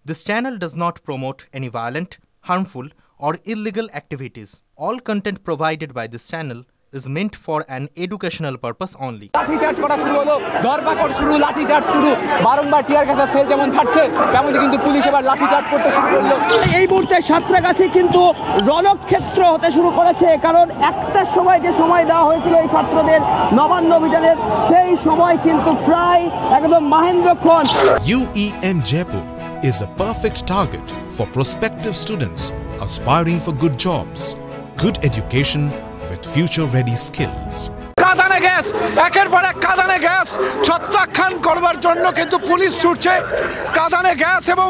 This channel does not promote any violent, harmful, or illegal activities. All content provided by this channel is meant for an educational purpose only. লাঠিচার্জ করা শুরু হলো, ধরপাকড় শুরু, লাঠিচার্জ শুরু, বারংবার টিয়ার গ্যাসের sell যেমন ফাটছে তেমনি কিন্তু পুলিশ এবার লাঠিচার্জ করতে শুরু করলো। এই মুহূর্তে সাঁতরাগাছি কিন্তু রণক্ষেত্র হতে শুরু করেছে, কারণ একটার সময় যে সময় দেওয়া হয়েছিল এই ছাত্রদের নবান্ন অভিযানের, সেই সময় কিন্তু প্রায় একদম মাহেন্দ্রক্ষণ। UEM Jaipur is a perfect target for prospective students aspiring for good jobs, good education with future-ready skills. কাঁদানে গ্যাস, একের পর এক কাঁদানে গ্যাস ছত্রাকখান করবার জন্য কিন্তু পুলিশ ছুটছে। কাঁদানে গ্যাস এবং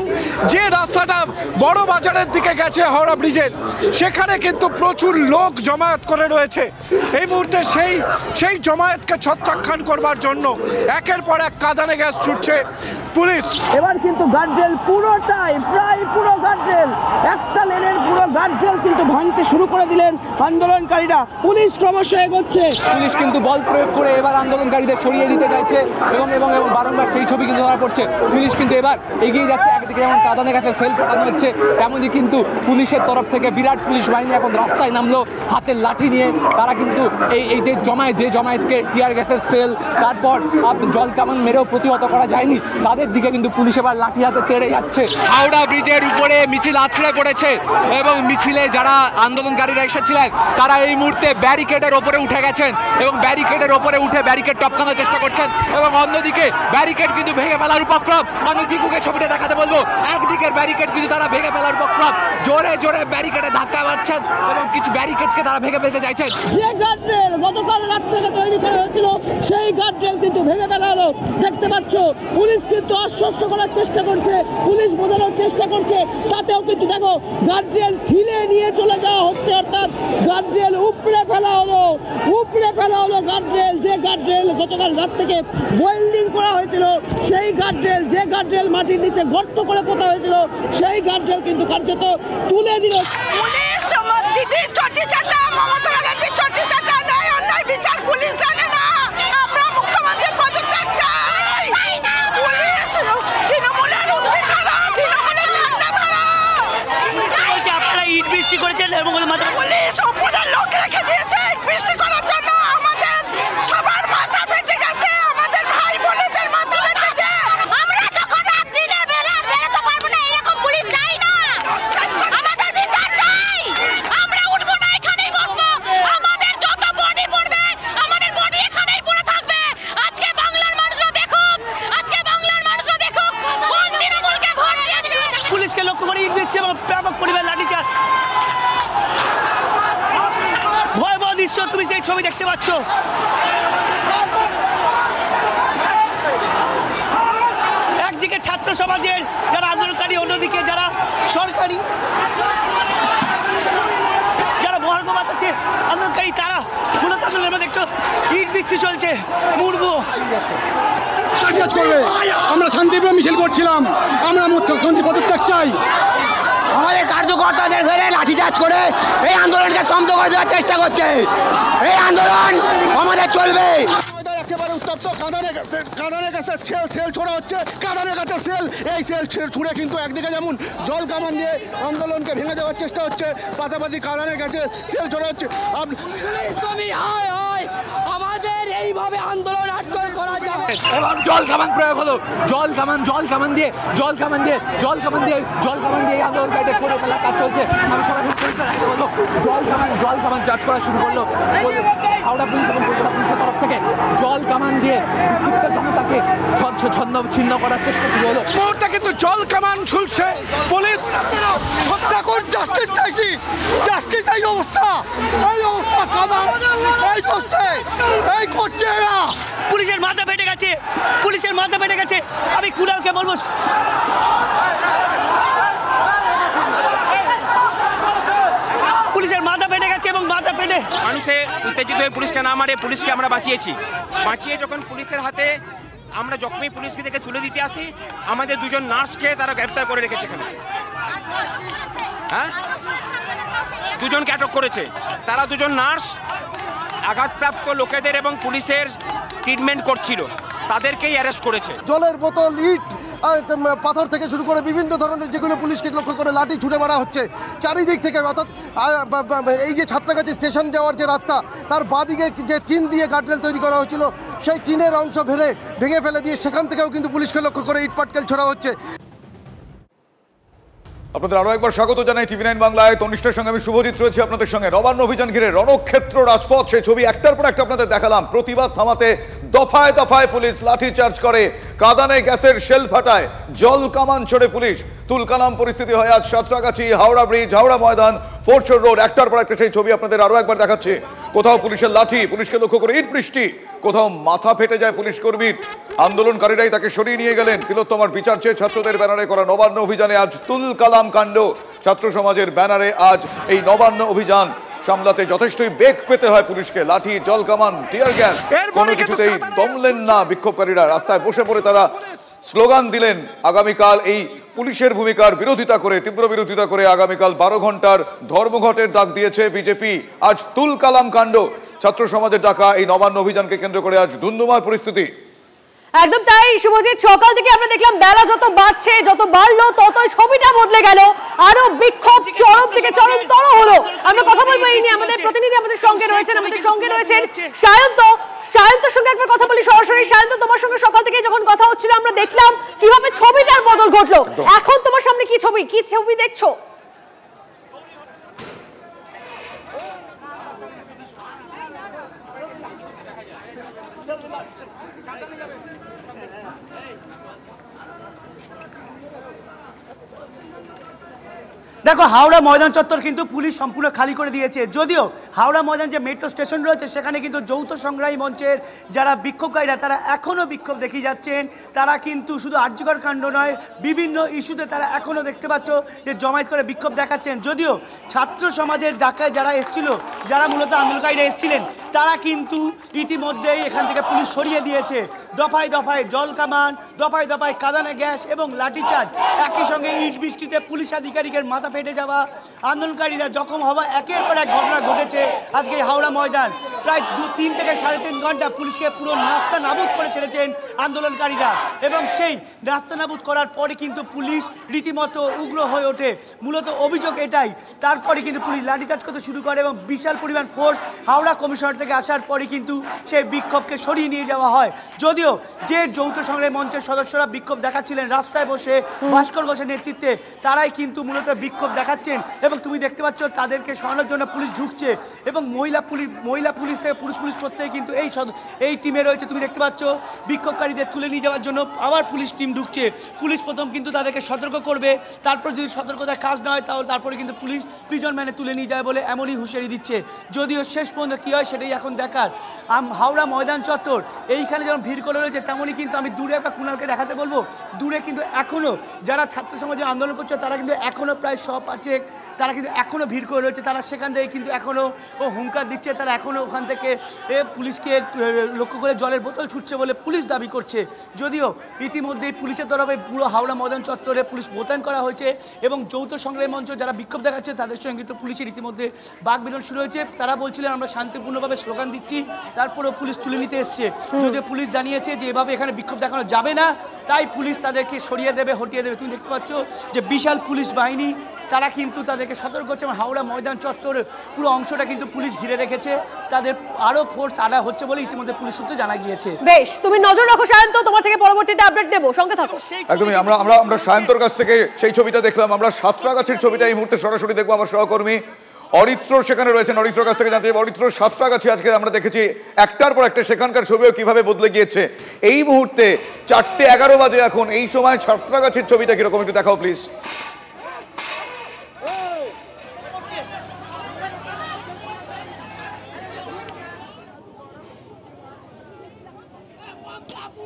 যে রাস্তাটা বড় বাজারের দিকে গেছে হাওড়া ব্রিজের, সেখানে কিন্তু প্রচুর লোক জমায়েত করে রয়েছে। এই মুহূর্তে সেই জমায়েতকে ছত্রাকখান করবার জন্য একের পর এক কাঁদানে গ্যাস ছুটছে পুলিশ। এবার কিন্তু গার্ডরেল পুরোটাই, প্রায় পুরো গার্ডরেল, একটা লেনের পুরো গার্ডরেল কিন্তু ভাঙতে শুরু করে দিলেন আন্দোলনকারীরা। পুলিশ ক্রমশ এগোচ্ছে, পুলিশ কিন্তু বল প্রয়োগ করে এবার আন্দোলনকারীদের সরিয়ে দিতে চাইছে এবং এবং এবং বারংবার সেই ছবি কিন্তু ধরা পড়ছে। পুলিশ কিন্তু এবার এগিয়ে যাচ্ছে, একদিকে যেমন কাঁদানে গাছে সেল ফোটানো হচ্ছে, তেমনই কিন্তু পুলিশের তরফ থেকে বিরাট পুলিশ বাহিনী এখন রাস্তায় নামলো হাতের লাঠি নিয়ে। তারা কিন্তু এই যে জমায়েতকে টিয়ার গ্যাসের সেল, তারপর জল কামান মেরেও প্রতিহত করা যায়নি, তাদের দিকে কিন্তু পুলিশ এবার লাঠি হাতে তেড়ে যাচ্ছে। হাওড়া ব্রিজের উপরে মিছিল আছড়ে পড়েছে এবং মিছিলে যারা আন্দোলনকারীরা এসেছিলেন তারা এই মুহূর্তে ব্যারিকেডের ওপরে উঠে গেছেন এবং ব্যারিকেডের ওপরে উঠে ব্যারিকেড টপকানোর চেষ্টা করছেন এবং অন্যদিকে ব্যারিকেড কিন্তু ভেঙে ফেলার উপক্রম। আমি পিকুকে ছবিটা দেখাতে বলবো, একদিকের ব্যারিকেড কিন্তু তারা ভেঙে ফেলার উপক্রম, জোরে জোরে ব্যারিকেডে ধাক্কা মারছেন এবং কিছু ব্যারিকেডকে তারা ভেঙে ফেলতে চাইছেন। যে গার্ডরেল গতকাল রাত থেকে তৈরি করা হয়েছিল সেই গার্ডরেল কিন্তু ভেঙে ফেলা হলো। দেখতে পাচ্ছ পুলিশ কিন্তু আশ্বস্ত করার চেষ্টা করছে, পুলিশ বোঝানোর চেষ্টা করছে, তাতেও কিন্তু দেখো গার্ডরেল ঠেলে নিয়ে চলে যাওয়া হচ্ছে, অর্থাৎ গার্ডরেল উপড়ে ফেলা হলো গার্ডরেল। যে গার্ডরেল গতকাল রাত থেকে ওয়েল্ডিং করা হয়েছিল, সেই গার্ডরেল, যে গার্ডরেল মাটির নিচে গর্ত করে পোতা হয়েছিল, সেই গার্ডরেল কিন্তু কার্যত তুলে দিল পুলিশ। দিদি চটি চাটা, মমতা ব্যানার্জি চটি চাটা, নাই অন্যায় বিচার পুলিশ জানে না। আমরা মুখ্যমন্ত্রীর পদত্যাগ চাই। পুলিশ তৃণমূলের উন্নতি ছাড়া, তৃণমূলের ঝান্ডা ধরা। বলছি আপনারা ইট বৃষ্টি করেছেন এবং পুলিশ ওপরে লোক রেখে দিয়েছে ইট বৃষ্টি করার জন্য। আমাদের সবার মাথা ফেটে গেছে, আমাদের ভাই বোনেদের মাথা ফেটেছে। আমরা যখন রাত দিনে বেলা বেরোতে পারবো না, এরকম পুলিশ চাই না। আমাদের বিচার চাই। আমরা উঠবো না, এখানেই বসবো। আমাদের যত বডি পড়বে, আমাদের বডি এখানেই পড়ে থাকবে। আজকে বাংলার মানুষও দেখুক, কোন তৃণমূলকে ভোট দিয়েছে। পুলিশকে লক্ষ্য করে ইট বৃষ্টি এবং ব্যাপক পরিমাণ লাঠিচার্জ। ভয়াবহ দৃশ্য, তুমি সেই ছবি দেখতে পাচ্ছ। একদিকে ছাত্র সমাজের যারা আন্দোলনকারী, অন্যদিকে যারা সরকারি, যারা বর্গ বাঁচাচ্ছে আন্দোলনকারী, তারা মূলত আন্দোলনের মধ্যে একটু ইট বৃষ্টি চলছে। মুড়বো করবে, আমরা শান্তিপ্রিয় মিছিল করছিলাম, আমরা মুখ্যমন্ত্রী পদত্যাগ চাই। আমাদের কার্যকর্তাদের ঘরে লাঠিচার্জ করে এই আন্দোলনকে স্তব্ধ করে দেওয়ার চেষ্টা করছে। এই আন্দোলন আমাদের চলবে। একেবারে উত্তপ্ত, কাঁদানে গাছের সেল ছোড়া হচ্ছে, কাঁদানে গাছের সেল, এই সেল ছুড়ে কিন্তু একদিকে যেমন জল কামান দিয়ে আন্দোলনকে ভেঙে দেওয়ার চেষ্টা হচ্ছে, পাশাপাশি কাঁদানে গাছের সেল ছোড়া হচ্ছে। আমাদের এইভাবে আন্দোলন আটক করা যাবে। এবং জল কামান প্রয়োগ হলো, জল কামান দিয়ে আন্দোলনকারীদের সরে ফেলার কাজ চলছে। আমি সবাই রাখতে বলবো, জল কামান চার্জ করা শুরু করলো হাওড়া পুলিশ এবং কলকাতা পুলিশের তরফ থেকে। জল কামান দিয়ে বিক্ষিপ্ত জনতাকে ছন্ন ছিন্ন করার চেষ্টা শুরু হলো। মুহূর্তে কিন্তু জল কামান ছুলছে পুলিশ। জাস্টিস চাইছি, জাস্টিস। এই অবস্থা এই করছে এরা। পুলিশের মাথা ফেটে গেছে। আমি কুণালকে বলবো, পুলিশের মাথা ফেটে গেছে এবং মাথা ফেটে মানুষে উত্তেজিত হয়ে পুলিশকে না মারে, পুলিশকে আমরা বাঁচিয়ে যখন পুলিশের হাতে আমরা জখমি পুলিশকে থেকে তুলে দিতে আসি, আমাদের দুজন নার্সকে তারা গ্রেপ্তার করে রেখেছে এখানে। হ্যাঁ, দুজনকে আটক করেছে। তারা দুজন নার্স আঘাতপ্রাপ্ত লোকেদের এবং পুলিশের ট্রিটমেন্ট করছিল, তাদেরকেই অ্যারেস্ট করেছে। জলের বোতল, ইট পাথর থেকে শুরু করে বিভিন্ন ধরনের যেগুলো পুলিশকে লক্ষ্য করে লাঠি ছুটে মারা হচ্ছে চারিদিক থেকে। অর্থাৎ এই যে ছাত্রাগাছি স্টেশন যাওয়ার যে রাস্তা তার বাঁদিকে যে টিন দিয়ে গার্ডরেল তৈরি করা হয়েছিল সেই টিনের অংশ ভেঙে ফেলে দিয়ে সেখান থেকেও কিন্তু পুলিশকে লক্ষ্য করে ইটপাটকেল ছোড়া হচ্ছে। আপনাদের আরো একবার স্বাগত জানাই টিভি 9 বাংলায়। তনিষ্ঠের সঙ্গে আমি শুভজিৎ রয়েছি আপনাদের সঙ্গে। নবান্ন অভিযান ঘিরে রণক্ষেত্র রাজপথ, সেই ছবি একটার পর একটা আপনাদের দেখালাম। প্রতিবাদ থামাতে দফায় দফায় পুলিশ লাঠি চার্জ করে, কাঁদানে গ্যাসের শেল ফাটায়, জল কামান ছোড়ে পুলিশ। তুলকালাম পরিস্থিতি হয় আজ সাঁতরাগাছি, হাওড়া ব্রিজ, হাওড়া ময়দান, ফোর্টশোর রোড। একটার পর একটা সেই ছবি আপনাদের আরো একবার দেখাচ্ছি। কোথাও পুলিশের লাঠি, পুলিশকে লক্ষ্য করে ইট বৃষ্টি, কোথাও মাথা ফেটে যায় পুলিশ কর্মীর। আন্দোলনকারীরাই তাকে সরিয়ে নিয়ে গেলেন। তিলোত্তমার বিচার চেয়ে ছাত্রদের ব্যানারে করা নবান্ন অভিযানে আজ তুলকালাম কাণ্ড। ছাত্র সমাজের ব্যানারে আজ এই নবান্ন অভিযান সামলাতে যথেষ্টই বেগ পেতে হয় পুলিশকে। লাঠি, জল কামান, টিয়ার গ্যাস, কোনো কিছুতেই দমলেন না বিক্ষোভকারীরা। রাস্তায় বসে পড়ে তারা স্লোগান দিলেন। আগামীকাল এই পুলিশের ভূমিকার বিরোধিতা করে, তীব্র বিরোধিতা করে আগামীকাল 12 ঘন্টার ধর্মঘটের ডাক দিয়েছে বিজেপি। আজ তুলকালাম কাণ্ড। ছাত্র সমাজের ডাকা এই নবান্ন অভিযানকে কেন্দ্র করে আজ ধুন্ধুমার পরিস্থিতি। একদম তাই শুভজিৎ, সকাল থেকে আমরা দেখলাম বেলা যত বাড়ছে, যত বাড়লো ততই ছবিটা বদলে গেল। আরো বিক্ষোভ চরম থেকে চরমতর হলো। আমরা কথা বলবো এই নিয়ে, আমাদের প্রতিনিধি আমাদের সঙ্গে রয়েছেন সায়ন্ত। সায়ন্তর সঙ্গে একবার কথা বলি সরাসরি। সায়ন্ত, তোমার সঙ্গে সকাল থেকে যখন কথা হচ্ছিল আমরা দেখলাম কিভাবে ছবিটার বদল ঘটলো। এখন তোমার সামনে কি ছবি দেখছো? দেখো, হাওড়া ময়দান চত্বর কিন্তু পুলিশ সম্পূর্ণ খালি করে দিয়েছে। যদিও হাওড়া ময়দান যে মেট্রো স্টেশন রয়েছে সেখানে কিন্তু যৌথ সংগ্রামী মঞ্চের যারা বিক্ষোভকারীরা তারা এখনও বিক্ষোভ দেখিয়ে যাচ্ছেন। তারা কিন্তু শুধু আর্যকর কাণ্ড নয়, বিভিন্ন ইস্যুতে তারা এখনও দেখতে পাচ্ছ যে জমায়েত করে বিক্ষোভ দেখাচ্ছেন। যদিও ছাত্র সমাজের ডাকায় যারা এসেছিল, যারা মূলত আন্দোলনকারীরা এসেছিলেন, তারা কিন্তু ইতিমধ্যেই এখান থেকে পুলিশ সরিয়ে দিয়েছে। দফায় দফায় জল কামান, দফায় দফায় কাঁদানে গ্যাস এবং লাঠিচার্জ, একই সঙ্গে ইট বৃষ্টিতে পুলিশ আধিকারিকের মাথা ফেটে যাওয়া, আন্দোলনকারীরা জখম হওয়া, একের পর এক ঘটনা ঘটেছে আজকে হাওড়া ময়দান। প্রায় 3 থেকে 3.5 ঘন্টা পুলিশকে পুরো নাস্তা নাবুদ করে ছেড়েছেন আন্দোলনকারীরা। এবং সেই নাস্তা নাবুদ করার পরে কিন্তু পুলিশ রীতিমতো উগ্র হয়ে ওঠে। মূলত অভিযোগ এটাই। তারপরে কিন্তু পুলিশ লাঠিচার্জ করতে শুরু করে এবং বিশাল পরিমাণ ফোর্স হাওড়া কমিশনার থেকে আসার পরে কিন্তু সেই বিক্ষোভকে সরিয়ে নিয়ে যাওয়া হয়। যদিও যে যৌথ সংগ্রামী মঞ্চের সদস্যরা বিক্ষোভ দেখাচ্ছিলেন রাস্তায় বসে ভাস্কর ঘোষের নেতৃত্বে, তারাই কিন্তু মূলত বিক্ষোভ দেখাচ্ছেন। এবং তুমি দেখতে পাচ্ছ তাদেরকে সরানোর জন্য পুলিশ ঢুকছে এবং মহিলা পুলিশ থেকে পুরুষ পুলিশ প্রত্যেকে কিন্তু এই টিমে রয়েছে। তুমি দেখতে পাচ্ছ বিক্ষোভকারীদের তুলে নিয়ে যাওয়ার জন্য আবার পুলিশ টিম ঢুকছে। পুলিশ প্রথম কিন্তু তাদেরকে সতর্ক করবে, তারপর যদি সতর্কতায় কাজ না হয় তারপরে কিন্তু পুলিশ প্রিজন ম্যানে তুলে নিয়ে যায় বলে এমনই হুঁশিয়ারি দিচ্ছে। যদিও শেষ পর্যন্ত কী হয় সেটাই এখন দেখার। হাওড়া ময়দান চত্বর এইখানে যেমন ভিড় করে রয়েছে, তেমনই কিন্তু আমি দূরে একটা কুণালকে দেখাতে বলবো। দূরে কিন্তু এখনও যারা ছাত্র সমাজে আন্দোলন করছে তারা কিন্তু এখনও প্রায় 100-5 তারা কিন্তু এখনও ভিড় করে রয়েছে। তারা সেখান থেকে কিন্তু এখনও হুঙ্কার দিচ্ছে। তারা এখনও ওখান থেকে পুলিশকে লক্ষ্য করে জলের বোতল ছুটছে বলে পুলিশ দাবি করছে। যদিও ইতিমধ্যেই পুলিশের তরফে পুরো হাওড়া ময়দান চত্বরে পুলিশ মোতায়েন করা হয়েছে এবং যৌথ সংগ্রামী মঞ্চ যারা বিক্ষোভ দেখাচ্ছে তাদের সঙ্গে কিন্তু পুলিশের ইতিমধ্যে বাকবিতন শুরু হয়েছে। তারা বলছিলেন আমরা শান্তিপূর্ণভাবে স্লোগান দিচ্ছি, তারপরেও পুলিশ তুলে নিতে এসছে। যদিও পুলিশ জানিয়েছে যে এভাবে এখানে বিক্ষোভ দেখানো যাবে না, তাই পুলিশ তাদেরকে সরিয়ে দেবে, হটিয়ে দেবে। তুমি দেখতে পাচ্ছ যে বিশাল পুলিশ বাহিনী তারা কিন্তু তাদেরকে সতর্ক করছে। হাওড়া ময়দান চত্বর পুরো অংশটা কিন্তু পুলিশ ঘিরে রেখেছে। তাদের আরো ফোর্স আনা হচ্ছে বলে ইতিমধ্যে পুলিশ সূত্রে জানা গিয়েছে। বেশ, তুমি নজর রাখো সায়ন্ত, তোমার থেকে পরবর্তীতে আপডেট দেব, সঙ্গে থাকো। একদমই আমরা সায়ন্তর কাছ থেকে সেই ছবিটা দেখলাম। আমরা সাঁতরাগাছির ছবিটা এই মুহূর্তে সরাসরি দেখবো। আমার সহকর্মী অরিত্র সেখানে রয়েছেন। অরিত্রর কাছ থেকে জানতে হবে, অরিত্র, সাঁতরাগাছি আজকে আমরা দেখেছি একটার পর একটা সেখানকার ছবিও কিভাবে বদলে গিয়েছে। এই মুহূর্তে 4:11 বাজে এখন, এই সময় সাঁতরাগাছির ছবিটা কিরকম একটু দেখাও প্লিজ।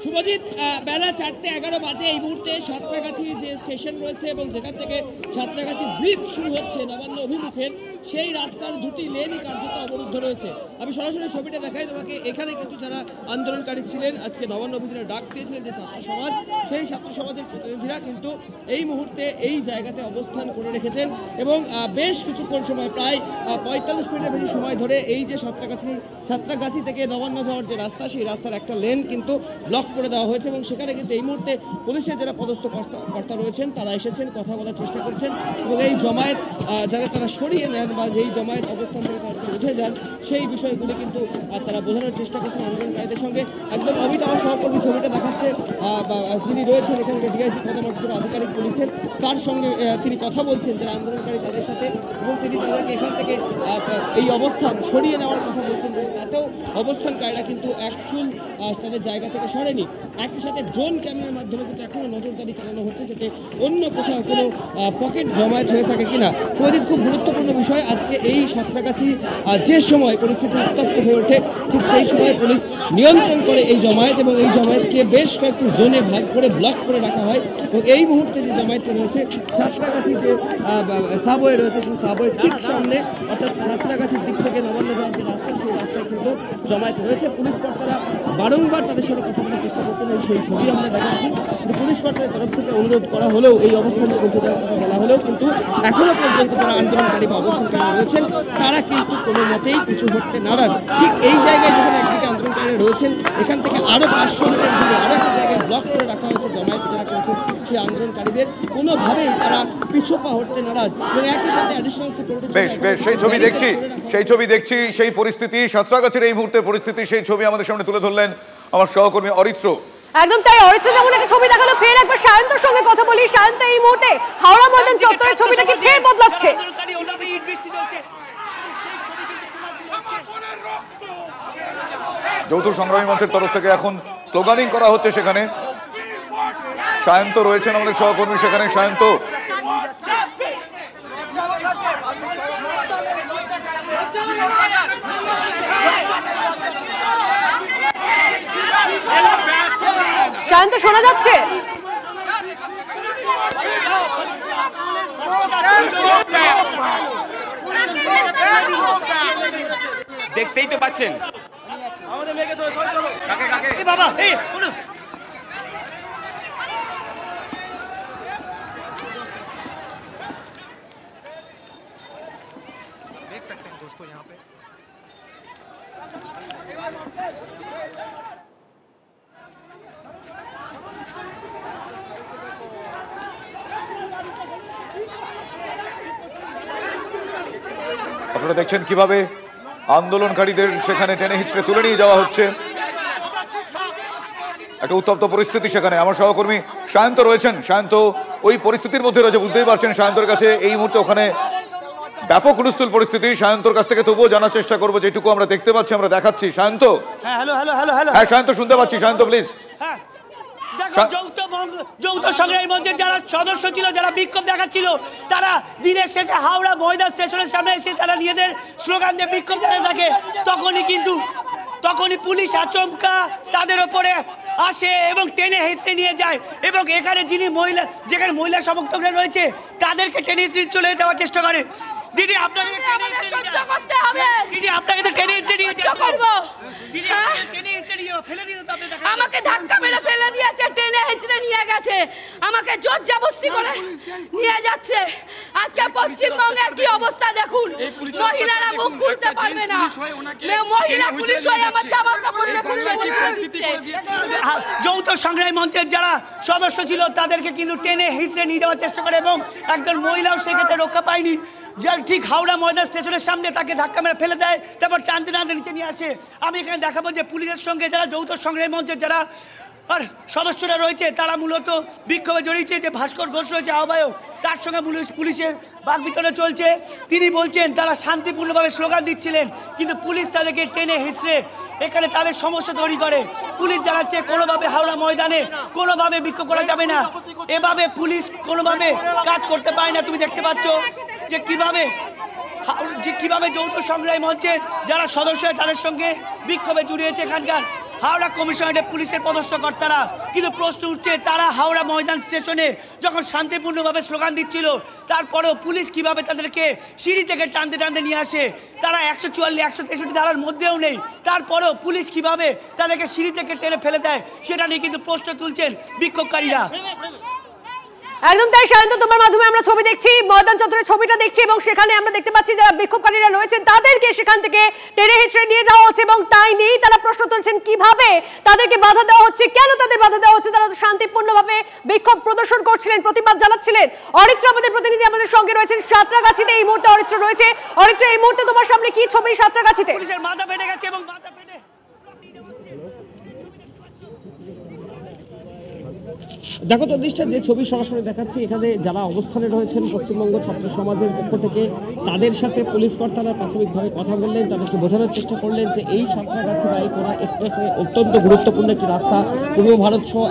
শুভজিৎ, বেলা 4:11 বাজে এই মুহূর্তে সাঁতরাগাছি যে স্টেশন রয়েছে এবং যেখান থেকে সাঁতরাগাছি ব্রিজ শুরু হচ্ছে নবান্ন অভিমুখের, সেই রাস্তার দুটি লেনই কার্যত অবরুদ্ধ রয়েছে। আমি সরাসরি ছবিটা দেখাই তোমাকে। এখানে কিন্তু যারা আন্দোলনকারী ছিলেন, আজকে নবান্ন অভিযানের ডাক দিয়েছিলেন যে ছাত্র সমাজ, সেই ছাত্র সমাজের প্রতিনিধিরা কিন্তু এই মুহূর্তে এই জায়গাতে অবস্থান করে রেখেছেন এবং বেশ কিছুক্ষণ সময়, প্রায় 45 মিনিটের বেশি সময় ধরে এই যে সাঁতরাগাছি থেকে নবান্ন যাওয়ার যে রাস্তা, সেই রাস্তার একটা লেন কিন্তু ব্লক করে দেওয়া হয়েছে এবং সেখানে কিন্তু এই মুহূর্তে পুলিশের যারা পদস্থ কর্তা রয়েছেন তারা এসেছেন, কথা বলার চেষ্টা করছেন এবং এই জমায়েত যারা তারা সরিয়ে নেন বা যেই জমায়েত অবস্থান থেকে তারা উঠে যান সেই বিষয়গুলি কিন্তু তারা বোঝানোর চেষ্টা করছেন আন্দোলনকারীদের সঙ্গে। একদম অমিত আমার সহকর্মী ছবিটা দেখাচ্ছে, যিনি রয়েছেন এখানকার ডিআইজি পদমর্যাদার আধিকারিক পুলিশের, তার সঙ্গে তিনি কথা বলছেন যারা আন্দোলনকারী তাদের সাথে এবং তিনি তাদেরকে এখান থেকে এই অবস্থান সরিয়ে নেওয়ার কথা বলছেন। তাতেও অবস্থানকারীরা কিন্তু এক চুল তাদের জায়গা থেকে সরেনি। একই সাথে ড্রোন ক্যামেরার মাধ্যমে কিন্তু এখনও নজরদারি চালানো হচ্ছে যাতে অন্য কোথাও কোনো পকেট জমায়েত হয়ে থাকে কিনা। প্রদীপ, খুব গুরুত্বপূর্ণ বিষয়, আজকে এই সাঁতরাগাছি যে সময় পরিস্থিতি উত্তপ্ত হয়ে ওঠে ঠিক সেই সময় পুলিশ নিয়ন্ত্রণ করে এই জমায়েত এবং এই জমায়েতকে বেশ কয়েকটি জোনে ভাগ করে ব্লক করে রাখা হয় এবং এই মুহূর্তে যে জমায়েতটা রয়েছে সাঁতরাগাছি যে সাবওয়ে রয়েছে সেই সাবওয়ের ঠিক সামনে অর্থাৎ সাঁতরাগাছির দিক থেকে নবান্ন যাওয়ার যে রাস্তা সেই রাস্তায় কিন্তু জমায়েত রয়েছে। পুলিশ কর্তারা বারংবার তাদের সাথে কথা বলার চেষ্টা করছেন, সেই ছবি আমরা দেখাচ্ছি। পুলিশ কর্তাদের তরফ থেকে অনুরোধ করা হলেও এই অবস্থানে উঠে যাওয়ার কথা বলা হলেও কিন্তু এখনো পর্যন্ত যারা আন্দোলনকারী বা অবস্থানকারী রয়েছেন তারা কিন্তু কোনো মতেই পিছু হটতে নারাজ। ঠিক এই জায়গায় যেখানে একদিকে আন্দোলনকারীরা রয়েছেন এখান থেকে আরও 500 মিটার দূরে আরও একটা জায়গায় ব্লক করে রাখা হয়েছে জমায়েত যারা করেছেন সেই আন্দোলনকারীদের, কোনোভাবেই তারা পিছু পা হটতে নারাজ এবং একই সাথে অ্যাডিশনাল সিকিউরিটি। বেশ সেই ছবি দেখছি সেই পরিস্থিতি, সাঁতরাগাছির এই মুহূর্তের পরিস্থিতি, সেই ছবি আমাদের সামনে তুলে ধরলেন আমার সহকর্মী অরিত্র। একদম তাই, অরিত্র যেমন একটা ছবি দেখালো, ফের একবার সায়ন্তর সঙ্গে কথা বলি। সায়ন্ত, এই মুহূর্তে হাওড়া ময়দান চত্বরের ছবিটাকে ফের বদলাচ্ছে। যৌথ সংগ্রামী মঞ্চের তরফ থেকে এখন স্লোগানিং করা হচ্ছে, সেখানে সায়ন্ত রয়েছেন আমাদের সহকর্মী, সেখানে সায়ন্ত। সায়ন্ত, শোনা যাচ্ছে? দেখতেই তো পাচ্ছেন আমাদের মেয়েকে তো চলো কাকে বাবা এই देख सकते हैं दोस्तों यहाँ पे আপনারা দেখছেন কিভাবে আন্দোলনকারীদের সেখানে টেনে হিচড়ে তুলে নিয়ে যাওয়া হচ্ছে, একটা উত্তপ্ত পরিস্থিতি সেখানে। আমার সহকর্মী সায়ন্ত রয়েছেন, সায়ন্ত ওই পরিস্থিতির মধ্যে রয়েছে, বুঝতেই পারছেন সায়ন্তর কাছে এই মুহূর্তে ওখানে ব্যাপক হুলস্থুল পরিস্থিতি। সায়ন্তর কাছ থেকে তবুও জানার চেষ্টা করবো, যেটুকু আমরা দেখতে পাচ্ছি আমরা দেখাচ্ছি। সায়ন্ত, হ্যাঁ সায়ন্ত শুনতে পাচ্ছি, সায়ন্ত প্লিজ। দেখো, যৌথ সংগ্রামী মঞ্চের যারা সদস্য ছিল, যারা বিক্ষোভ দেখাচ্ছিল, তারা দিনের শেষে হাওড়া ময়দান স্টেশনের সামনে এসে তারা নিজেদের স্লোগান দিয়ে বিক্ষোভ দেখাতে থাকে। তখনই পুলিশ আচমকা তাদের ওপরে আসে এবং টেনে হেঁচড়ে নিয়ে যায় এবং এখানে যেখানে মহিলা সমর্থকরা রয়েছে তাদেরকে টেনে হেঁচড়ে চলে যাওয়ার চেষ্টা করে। দিদি, আপনাকে সহ্য করতে হবে। দিদি, আপনাকে তো টেনে হেঁচড়ে নিয়ে সহ্য করব। দিদি, টেনে হেঁচড়ে নিয়ে ফেলে দিল তো আপনি। আমাকে ধাক্কা মেরে ফেলে দিয়েছে, টেনে হেঁচড়ে নিয়ে গেছে, আমাকে জোর জবরদস্তি করে নিয়ে যাচ্ছে। আজকে পশ্চিমবঙ্গের কি অবস্থা দেখুন, মহিলারা মুখ খুলতে পারবে না, মহিলা পুলিশ হয়ে আমার জামা কাপড় খুলতে দিচ্ছে। যৌথ সংগ্রামী মঞ্চের যারা সদস্য ছিল তাদেরকে কিন্তু টেনে হিঁচড়ে নিয়ে যাওয়ার চেষ্টা করে এবং একজন মহিলাও সেক্ষেত্রে রক্ষা পায়নি। যার ঠিক হাওড়া ময়দান স্টেশনের সামনে তাকে ধাক্কা মেরে ফেলে দেয়, তারপর টানতে টানতে নিচে নিয়ে আসে। আমি এখানে দেখাবো যে পুলিশের সঙ্গে যারা যৌথ সংগ্রামী মঞ্চের যারা আর সদস্যরা রয়েছে তারা মূলত বিক্ষোভে জড়িয়েছে। যে ভাস্কর ঘোষ রয়েছে আহ্বায়ক, তার সঙ্গে পুলিশের বাকবিতণ্ডা চলছে। তিনি বলছেন তারা শান্তিপূর্ণভাবে স্লোগান দিচ্ছিলেন, কিন্তু পুলিশ তাদেরকে টেনে হিঁচড়ে এখানে তাদের সমস্যা তৈরি করে। পুলিশ জানাচ্ছে কোনোভাবে হাওড়া ময়দানে কোনোভাবে বিক্ষোভ করা যাবে না, এভাবে পুলিশ কোনোভাবে কাজ করতে পারে না। তুমি দেখতে পাচ্ছ যে কিভাবে যৌথ সংগ্রামী মঞ্চের যারা সদস্য তাদের সঙ্গে বিক্ষোভে জড়িয়েছে এখানকার হাওড়া কমিশনারের পুলিশের পদস্থ কর্তারা। কিন্তু প্রশ্ন উঠছে, তারা হাওড়া ময়দান স্টেশনে যখন শান্তিপূর্ণভাবে স্লোগান দিচ্ছিল তারপরেও পুলিশ কিভাবে তাদেরকে সিঁড়ি থেকে টানতে টানতে নিয়ে আসে। তারা 144, 163 ধারার মধ্যেও নেই, তারপরেও পুলিশ কিভাবে তাদেরকে সিঁড়ি থেকে টেনে ফেলে দেয় সেটা নিয়ে কিন্তু প্রশ্ন তুলছেন বিক্ষোভকারীরা। একদম তাই সায়ন্ত, তোমার মাধ্যমে আমরা ছবি দেখছি, ময়দান চত্বরের ছবিটা দেখছি এবং সেখানে আমরা দেখতে পাচ্ছি যারা বিক্ষোভকারীরা রয়েছেন তাদেরকে সেখান থেকে টেনে হিচড়ে নিয়ে যাওয়া হচ্ছে এবং তাই নিয়েই তারা প্রশ্ন তুলছেন কিভাবে তাদেরকে বাধা দেওয়া হচ্ছে, কেন তাদের বাধা দেওয়া হচ্ছে। তারা তো শান্তিপূর্ণভাবে বিক্ষোভ প্রদর্শন করছিলেন, প্রতিবাদ জানাচ্ছিলেন। অরিত্র আমাদের প্রতিনিধি আমাদের সঙ্গে রয়েছেন সাঁতরাগাছিতে, এই মুহূর্তে অরিত্র রয়েছে। অরিত্র, এই মুহূর্তে তোমার সামনে কি ছবি সাঁতরাগাছিতে? পুলিশের মাথা ফেটে গেছে এবং মাথা ফেটে দেখো তো দৃষ্টার যে ছবি সরাসরি দেখাচ্ছি, এখানে যারা অবস্থানে রয়েছেন পশ্চিমবঙ্গ ছাত্র সমাজের পক্ষ থেকে তাদের সাথে পুলিশ কর্তারা প্রাথমিকভাবে কথা বললেন, তাদেরকে বোঝানোর চেষ্টা করলেন যে এই সাঁতরাগাছি বা এই কোরা এক্সপ্রেসে অত্যন্ত গুরুত্বপূর্ণ একটি রাস্তা, পূর্ব ভারত সহ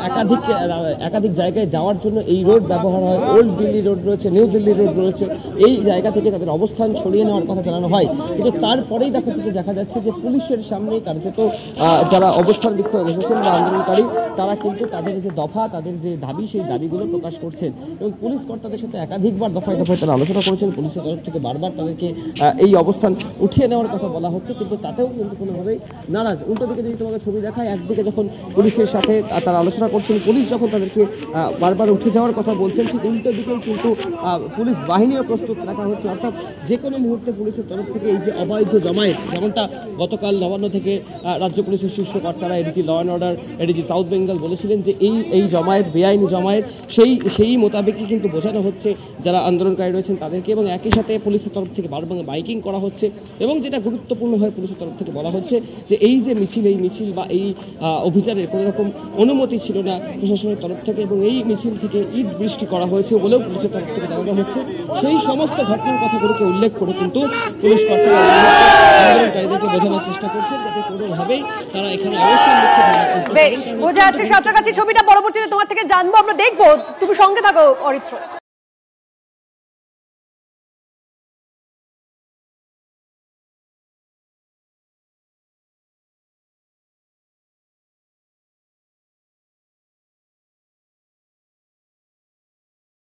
একাধিক জায়গায় যাওয়ার জন্য এই রোড ব্যবহার হয়। ওল্ড দিল্লি রোড রয়েছে, নিউ দিল্লি রোড রয়েছে, এই জায়গা থেকে তাদের অবস্থান ছড়িয়ে নেওয়ার কথা জানানো হয়। কিন্তু তারপরেই দেখা যাচ্ছে যে পুলিশের সামনে কার্যত যারা অবস্থান বিক্ষোভে বসেছেন বা আন্দোলনকারী তারা কিন্তু তাদের যে দফা, তাদের যে দাবি, সেই দাবিগুলো প্রকাশ করছেন এবং পুলিশ কর্তাদের সাথে একাধিকবার দফায় দফায় তারা আলোচনা করেছেন। পুলিশের তরফ থেকে বারবার তাদেরকে এই অবস্থান উঠিয়ে নেওয়ার কথা বলা হচ্ছে, কিন্তু তাতেও কিন্তু কোনোভাবেই নারাজ। উল্টো দিকে যদি তোমাকে ছবি দেখায়, একদিকে যখন পুলিশের সাথে তারা আলোচনা করছেন, পুলিশ যখন তাদেরকে বারবার উঠে যাওয়ার কথা বলছেন, ঠিক উল্টো দিকেও কিন্তু পুলিশ বাহিনীও প্রস্তুত রাখা হচ্ছে। অর্থাৎ যে কোনো মুহূর্তে পুলিশের তরফ থেকে এই যে অবৈধ জমায়েত, যেমনটা গতকাল নবান্ন থেকে রাজ্য পুলিশের শীর্ষ কর্তারা ADG law and order, ADG south Bengal বলেছিলেন যে এই জমায়েত বেআইনি জমায়েত, সেই মোতাবেকই কিন্তু বোঝানো হচ্ছে যারা আন্দোলনকারী রয়েছেন তাদেরকে, এবং একই সাথে পুলিশের তরফ থেকে বারবার মাইকিং করা হচ্ছে। এবং যেটা গুরুত্বপূর্ণ হয়, পুলিশের তরফ থেকে বলা হচ্ছে যে এই যে মিছিল বা এই অভিযানের কোনো রকম অনুমতি ছিল না প্রশাসনের তরফ থেকে, এবং এই মিছিল থেকে ইট বৃষ্টি করা হয়েছে বলেও পুলিশের তরফ থেকে জানানো হচ্ছে। সেই সমস্ত ঘটনার কথাগুলোকে উল্লেখ করে কিন্তু পুলিশ কর্তারা আন্দোলনকারীদেরকে বোঝানোর চেষ্টা করছেন যাতে কোনোভাবেই তারা এখানে অবস্থান বিক্ষোভ না করতে পারে। বেশ বোঝা যাচ্ছে সাঁতরাগাছি ছবিটা পরবর্তীতে তোমার থেকে জানবো, আমরা দেখবো, তুমি সঙ্গে থাকো অরিত্র।